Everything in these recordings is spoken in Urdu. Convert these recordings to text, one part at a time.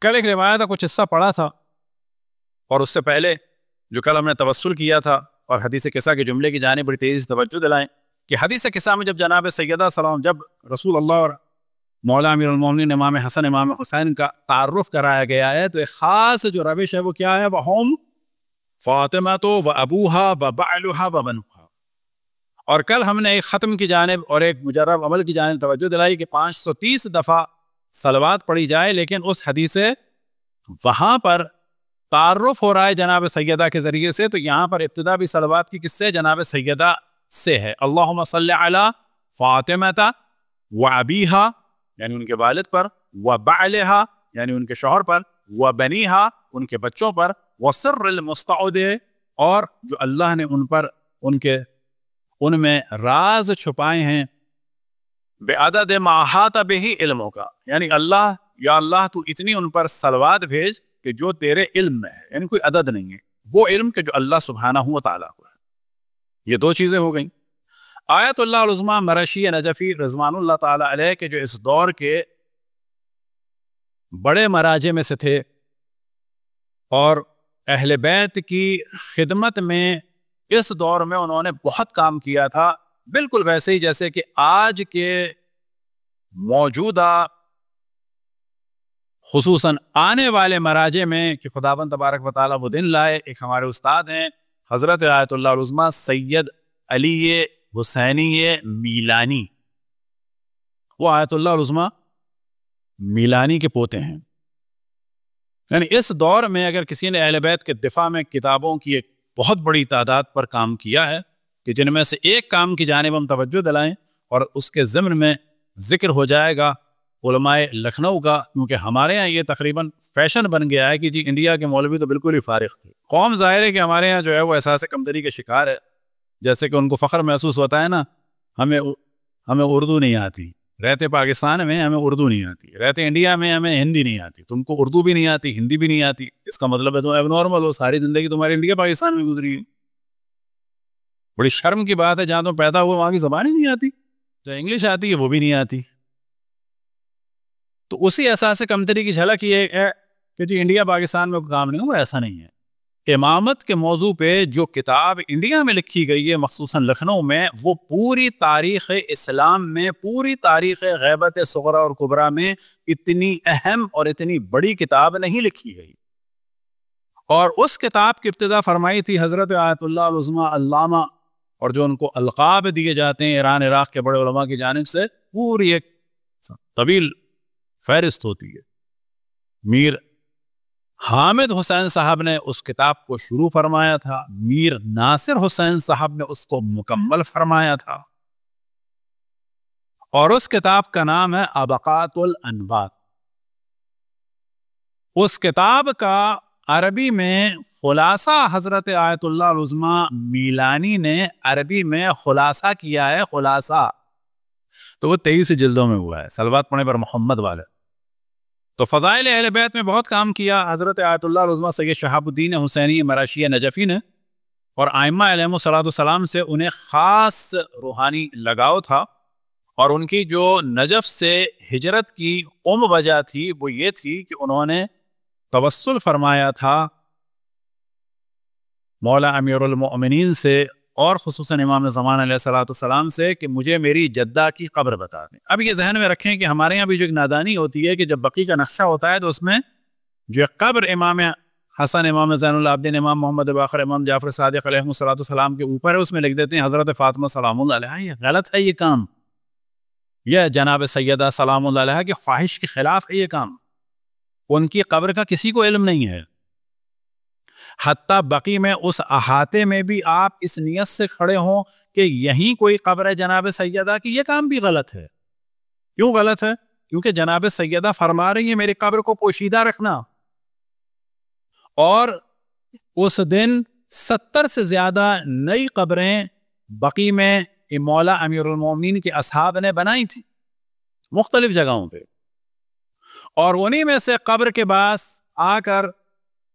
کل ایک روایت کا کچھ حصہ پڑھا تھا اور اس سے پہلے جو کل ہم نے توسل کیا تھا اور حدیث قصہ کے جملے کی جانب بڑی تیزی سے توجہ دلائیں کہ حدیث قصہ میں جب جناب سیدہ سلام جب رسول اللہ اور مولا امیر المومنین امام حسن امام حسین کا تعارف کرایا گیا ہے تو ایک خاص جو روش ہے وہ کیا ہے، وَهُمْ فاطمہ و ابوہا و بعلہا و بنوہا. اور کل ہم نے ایک ختم کی جانب اور ایک مجرب عمل کی جانب توجہ دلائی کہ 530 دفعہ صلوات پڑھی جائے، لیکن اس حدیث وہاں پر تعارف ہو رہا ہے جناب سیدہ کے ذریعے سے، تو یہاں پر ابتدا بھی صلوات کی کس سے؟ جناب سیدہ سے ہے. اللہم صلی علی فاطمہ و ابیہا یعنی ان کے والد پر، و بعلہا یعنی ان کے شوہر پر، و بنیہا ان کے بچوں پر، و سر المستودع اور جو اللہ نے ان پر ان میں راز چھپائے ہیں، بعدد ما احاط بہ علمک یعنی اللہ یا اللہ تو اتنی ان پر صلوات بھیج کہ جو تیرے علم میں ہے، یعنی کوئی عدد نہیں ہے، وہ علم کہ جو اللہ سبحانہ و تعالیٰ کو ہے. یہ دو چیزیں ہو گئیں. آیت اللہ العظمیٰ مرشی نجفی رضوان اللہ تعالیٰ علیہ کے جو اس دور کے بڑے مراجع میں سے تھے اور اہل بیت کی خدمت میں اس دور میں انہوں نے بہت کام کیا تھا، بالکل ویسے ہی جیسے کہ آج کے موجودہ خصوصاً آنے والے مراجع میں کہ خداوند تبارک و تعالیٰ وہ دن لائے. ایک ہمارے استاد ہیں حضرت آیت اللہ العظمیٰ سید علی حسینی میلانی، وہ آیت اللہ العظمیٰ میلانی کے پوتے ہیں. یعنی اس دور میں اگر کسی نے اہل بیت کے دفاع میں کتابوں کی ایک بہت بڑی تعداد پر کام کیا ہے کہ جن میں سے ایک کام کی جانب ہم توجہ دلائیں اور اس کے ضمن میں ذکر ہو جائے گا علماء لکھنؤ کا، کیونکہ ہمارے ہاں یہ تقریباً فیشن بن گیا ہے کہ جی انڈیا کے مولوی تو بالکل ہی فارغ تھے. قوم ظاہر ہے کہ ہمارے ہاں جو ہے وہ احساس کمتری کے شکار ہے، جیسے کہ ان کو فخر محسوس ہوتا ہے نا، ہمیں اردو نہیں آتی، رہتے پاکستان میں ہمیں اردو نہیں آتی، رہتے انڈیا میں ہمیں ہندی نہیں آتی، تم کو اردو بھی نہیں آتی، ہندی بھی نہیں آتی، اس کا مطلب ہے تم اب نارمل ہو، ساری زندگی تمہاری انڈیا پاکستان میں گزری ہے. بڑی شرم کی بات ہے، جہاں تم پیدا ہوئے وہاں کی زبان ہی نہیں آتی، جو انگلش آتی ہے وہ بھی نہیں آتی. تو اسی احساس کمتری کی جھلک یہ ہے کہ جی انڈیا پاکستان میں کوئی کام نہیں ہو، وہ ایسا نہیں ہے. امامت کے موضوع پہ جو کتاب انڈیا میں لکھی گئی ہے مخصوصاً لکھنؤ میں، وہ پوری تاریخ اسلام میں، پوری تاریخ غیبت صغریٰ اور کبریٰ میں اتنی اہم اور اتنی بڑی کتاب نہیں لکھی گئی. اور اس کتاب کی ابتدا فرمائی تھی حضرت آیت اللہ العظمیٰ علامہ، اور جو ان کو القاب دیے جاتے ہیں ایران عراق کے بڑے علماء کی جانب سے، پوری ایک طویل فہرست ہوتی ہے. میر حامد حسین صاحب نے اس کتاب کو شروع فرمایا تھا، میر ناصر حسین صاحب نے اس کو مکمل فرمایا تھا، اور اس کتاب کا نام ہے ابقات الانبات. اس کتاب کا عربی میں خلاصہ حضرت آیت اللہ العظمیٰ میلانی نے عربی میں خلاصہ کیا ہے، خلاصہ تو وہ 23 جلدوں میں ہوا ہے، صلوات پڑھنے پر محمد والے. تو فضائل اہل بیت میں بہت کام کیا حضرت آیت اللہ العظمیٰ سید شہاب الدین حسینی مراشی نجفی نے، اور ائمہ علیہم الصلوۃ والسلام سے انہیں خاص روحانی لگاؤ تھا. اور ان کی جو نجف سے ہجرت کی وجہ تھی وہ یہ تھی کہ انہوں نے توسل فرمایا تھا مولا امیر المؤمنین سے اور خصوصاً امام زمان علیہ الصلوۃ والسلام سے کہ مجھے میری جدہ کی قبر بتا دیں. اب یہ ذہن میں رکھیں کہ ہمارے یہاں بھی جو ایک نادانی ہوتی ہے کہ جب بقیع کا نقشہ ہوتا ہے تو اس میں جو قبر امام حسن، امام زین العابدین، امام محمد باقر، امام جعفر صادق علیہ الصلوۃ والسلام کے اوپر ہے، اس میں لکھ دیتے ہیں حضرت فاطمہ سلام اللہ علیہا. یہ غلط ہے، یہ کام، یہ جناب سیدہ سلام اللہ علیہا کی خواہش کے خلاف ہے یہ کام. ان کی قبر کا کسی کو علم نہیں ہے. حتیٰ بقیع میں اس احاطے میں بھی آپ اس نیت سے کھڑے ہوں کہ یہیں کوئی قبر ہے جناب سیدہ کی، یہ کام بھی غلط ہے. کیوں غلط ہے؟ کیونکہ جناب سیدہ فرما رہی ہیں میری قبر کو پوشیدہ رکھنا، اور اس دن 70 سے زیادہ نئی قبریں بقیع میں مولا امیر المومنین کے اصحاب نے بنائی تھی مختلف جگہوں پہ. اور انہی میں سے قبر کے پاس آ کر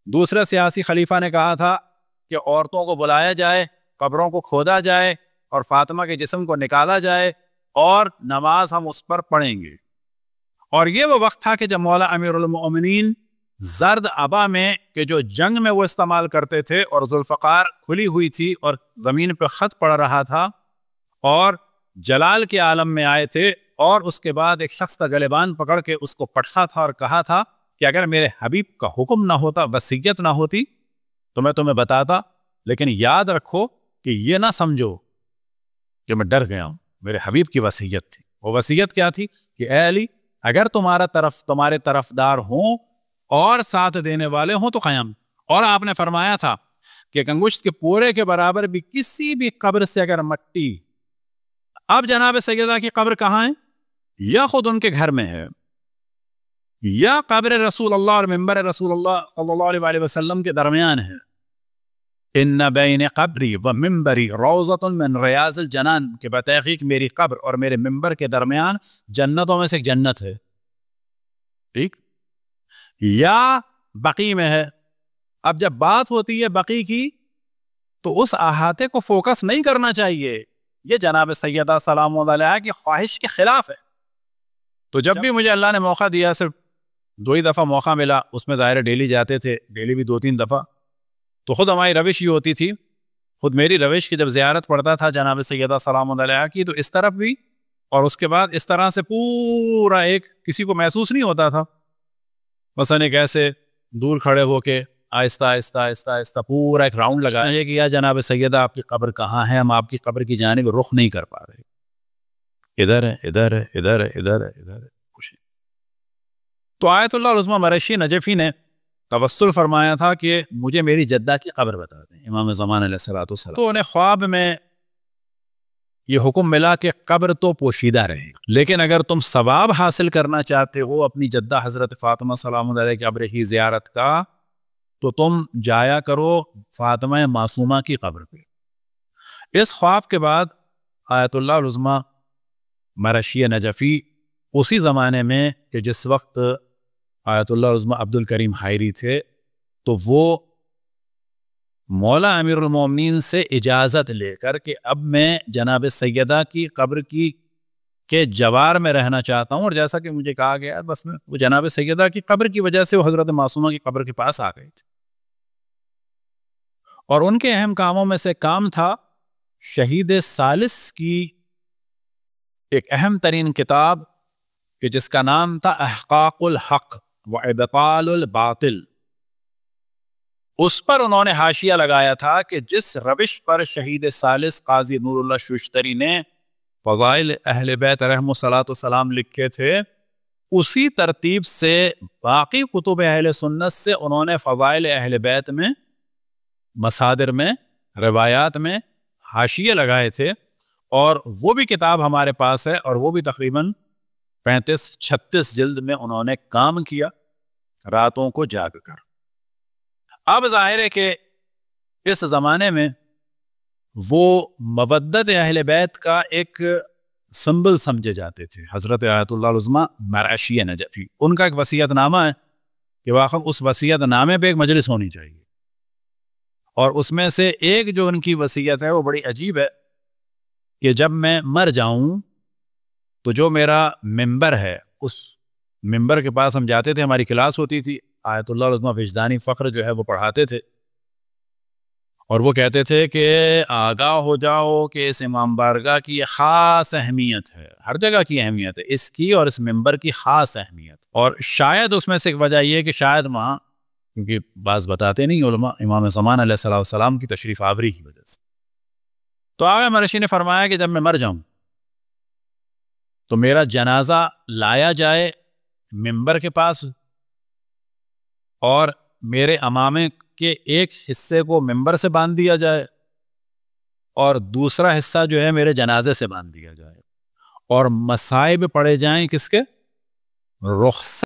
دوسرے سیاسی خلیفہ نے کہا تھا کہ عورتوں کو بلایا جائے، قبروں کو کھودا جائے اور فاطمہ کے جسم کو نکالا جائے اور نماز ہم اس پر پڑھیں گے. اور یہ وہ وقت تھا کہ جب مولا امیر المؤمنین زرد عبا میں کہ جو جنگ میں وہ استعمال کرتے تھے، اور ذوالفقار کھلی ہوئی تھی اور زمین پہ خط پڑ رہا تھا، اور جلال کے عالم میں آئے تھے، اور اس کے بعد ایک شخص کا گلیبان پکڑ کے اس کو پٹخا تھا اور کہا تھا کہ اگر میرے حبیب کا حکم نہ ہوتا، وصیت نہ ہوتی تو میں تمہیں بتاتا، لیکن یاد رکھو کہ یہ نہ سمجھو کہ میں ڈر گیا ہوں، میرے حبیب کی وصیت تھی۔ وہ وصیت کیا تھی کہ اے علی، اگر تمہارے طرفدار ہوں اور ساتھ دینے والے ہوں تو قیام۔ اور آپ نے فرمایا تھا کہ ایک انگشت کے پورے کے برابر بھی کسی بھی قبر سے اگر مٹی، اب جناب سیدہ کی قبر کہاں ہے؟ یا خود ان کے گھر میں ہے، یا قبر رسول اللہ اور منبر رسول اللہ صلی اللہ علیہ وسلم کے درمیان ہے۔ ان بین قبری و منبری روضۃ من ریاض الجنان، کہ بتحقیق میری قبر اور میرے منبر کے درمیان جنتوں میں سے ایک جنت ہے، ٹھیک؟ یا بقی میں ہے۔ اب جب بات ہوتی ہے بقی کی تو اس احاطے کو فوکس نہیں کرنا چاہیے، یہ جناب سیدہ سلام اللہ علیہا کی خواہش کے خلاف ہے۔ تو جب بھی مجھے اللہ نے موقع دیا، صرف 2 ہی دفعہ موقع ملا، اس میں ظاہر ڈیلی جاتے تھے، ڈیلی بھی 2-3 دفعہ، تو خود ہماری روش یہ ہوتی تھی، خود میری روش کی جب زیارت پڑتا تھا جناب سیدہ سلام اللہ علیہا کی، تو اس طرف بھی اور اس کے بعد اس طرح سے پورا ایک کسی کو محسوس نہیں ہوتا تھا، مثلا ایک ایسے دور کھڑے ہو کے آہستہ آہستہ آہستہ آہستہ پورا ایک راؤنڈ لگایا کہ یا جناب سیدہ آپ کی قبر کہاں ہے، ہم آپ کی قبر کی جانب رخ نہیں کر پا رہے، ادھر ہے ادھر ہے ادھر ہے ادھر ہے ادھر ہے، کچھ نہیں۔ تو آیت اللہ العظمیٰ مرشی نجفی نے توسل فرمایا تھا کہ مجھے میری جدہ کی قبر بتا دیں، امام زمان علیہ السلام۔ تو انہیں خواب میں یہ حکم ملا کہ قبر تو پوشیدہ رہے، لیکن اگر تم ثواب حاصل کرنا چاہتے ہو اپنی جدہ حضرت فاطمہ سلام اللہ علیہ کی قبر کی زیارت کا، تو تم جایا کرو فاطمہ معصومہ کی قبر پہ۔ اس خواب کے بعد آیت اللہ العظمیٰ مرشی نجفی اسی زمانے میں کہ جس وقت آیت اللہ العظمیٰ عبد الکریم حائری تھے، تو وہ مولا امیر المومنین سے اجازت لے کر کہ اب میں جناب سیدہ کی قبر کے جوار میں رہنا چاہتا ہوں، اور جیسا کہ مجھے کہا گیا بس میں وہ جناب سیدہ کی قبر کی وجہ سے وہ حضرت معصومہ کی قبر کے پاس آ گئے تھے، اور ان کے اہم کاموں میں سے کام تھا شہید ثالث کی ایک اہم ترین کتاب کہ جس کا نام تھا احقاق الحق و ابطال الباطل، اس پر انہوں نے حاشیہ لگایا تھا کہ جس روش پر شہید ثالث قاضی نور اللہ شوشتری نے فضائل اہل بیت رحمہ الصلاۃ والسلام لکھے تھے، اسی ترتیب سے باقی کتب اہل سنت سے انہوں نے فضائل اہل بیت میں، مصادر میں، روایات میں حاشیے لگائے تھے، اور وہ بھی کتاب ہمارے پاس ہے، اور وہ بھی تقریباً 35-36 جلد میں انہوں نے کام کیا راتوں کو جاگ کر۔ اب ظاہر ہے کہ اس زمانے میں وہ مودت اہل بیت کا ایک سمبل سمجھے جاتے تھے حضرت آیت اللہ العظمیٰ مرشی نجفی۔ ان کا ایک وصیت نامہ ہے کہ واقعا اس وصیت نامے پہ ایک مجلس ہونی چاہیے، اور اس میں سے ایک جو ان کی وصیت ہے وہ بڑی عجیب ہے کہ جب میں مر جاؤں تو جو میرا ممبر ہے، اس ممبر کے پاس ہم جاتے تھے، ہماری کلاس ہوتی تھی، آیت اللہ العظمیٰ وجدانی فخر جو ہے وہ پڑھاتے تھے، اور وہ کہتے تھے کہ آگاہ ہو جاؤ کہ اس امام بارگاہ کی خاص اہمیت ہے، ہر جگہ کی اہمیت ہے اس کی، اور اس ممبر کی خاص اہمیت، اور شاید اس میں سے ایک وجہ یہ کہ شاید وہاں، کیونکہ بعض بتاتے نہیں علماء، امام زمان علیہ السلام کی تشریف آوری کی وجہ سے۔ تو آغا مرشی نے فرمایا کہ جب میں مر جاؤں تو میرا جنازہ لایا جائے ممبر کے پاس، اور میرے امامے کے ایک حصے کو ممبر سے باندھ دیا جائے، اور دوسرا حصہ جو ہے میرے جنازے سے باندھ دیا جائے، اور مصائب پڑے جائیں کس کے؟ رخصت